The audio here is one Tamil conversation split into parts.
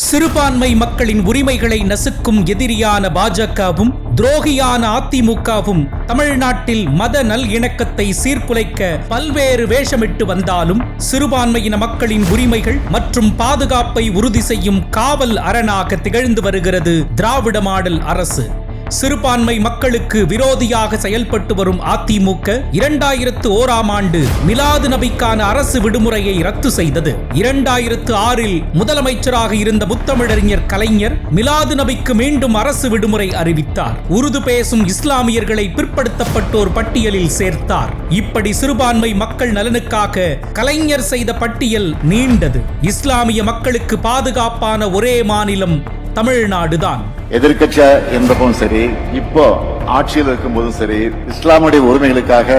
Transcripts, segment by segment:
சிறுபான்மை மக்களின் உரிமைகளை நசுக்கும் எதிரியான பாஜகவும் துரோகியான அதிமுகவும் தமிழ்நாட்டில் மத நல்லிணக்கத்தை சீர்குலைக்க பல்வேறு வேஷமிட்டு வந்தாலும் சிறுபான்மையின மக்களின் உரிமைகள் மற்றும் பாதுகாப்பை உறுதி செய்யும் காவல் அரணாக திகழ்ந்து வருகிறது திராவிட மாடல் அரசு. சிறுபான்மை மக்களுக்கு விரோதியாக செயல்பட்டு வரும் அதிமுக 2001ஆம் ஆண்டு மிலாது நபிக்கான அரசு விடுமுறையை ரத்து செய்தது. 2006இல் முதலமைச்சராக இருந்த முத்தமிழறிஞர் கலைஞர் மிலாது நபிக்கு மீண்டும் அரசு விடுமுறை அறிவித்தார். உருது பேசும் இஸ்லாமியர்களை பிற்படுத்தப்பட்டோர் பட்டியலில் சேர்த்தார். இப்படி சிறுபான்மை மக்கள் நலனுக்காக கலைஞர் செய்த பட்டியல் நீண்டது. இஸ்லாமிய மக்களுக்கு பாதுகாப்பான ஒரே மாநிலம் தமிழ்நாடுதான். எதிர்க்கட்சியா இருந்தபோதும் சரி, இப்போ ஆட்சியில் இருக்கும் போதும் சரி, இஸ்லாமுடைய உரிமைகளுக்காக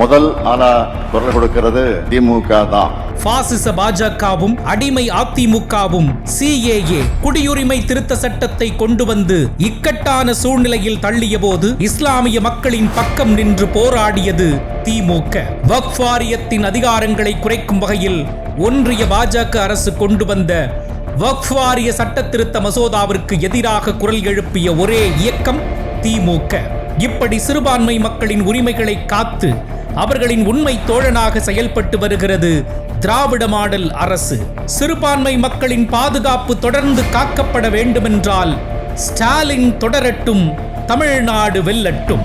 முதல் ஆளா குரல் கொடுக்கிறது திமுக தான். பாசிச பாஜகவும் அடிமை அதிமுகவும் CAA குடியுரிமை திருத்த சட்டத்தை கொண்டு வந்து இக்கட்டான சூழ்நிலையில் தள்ளிய போது இஸ்லாமிய மக்களின் பக்கம் நின்று போராடியது திமுக. வக்ஃப் வாரியத்தின் அதிகாரங்களை குறைக்கும் வகையில் ஒன்றிய பாஜக அரசு கொண்டு வந்த வக்ஃப் வாரிய சட்ட திருத்த மசோதாவிற்கு எதிராக குரல் எழுப்பிய ஒரே இயக்கம் திமுக. இப்படி சிறுபான்மை மக்களின் உரிமைகளை காத்து அவர்களின் உண்மை தோழனாக செயல்பட்டு வருகிறது திராவிட மாடல் அரசு. சிறுபான்மை மக்களின் பாதுகாப்பு தொடர்ந்து காக்கப்பட வேண்டுமென்றால் ஸ்டாலின் தொடரட்டும், தமிழ்நாடு வெல்லட்டும்.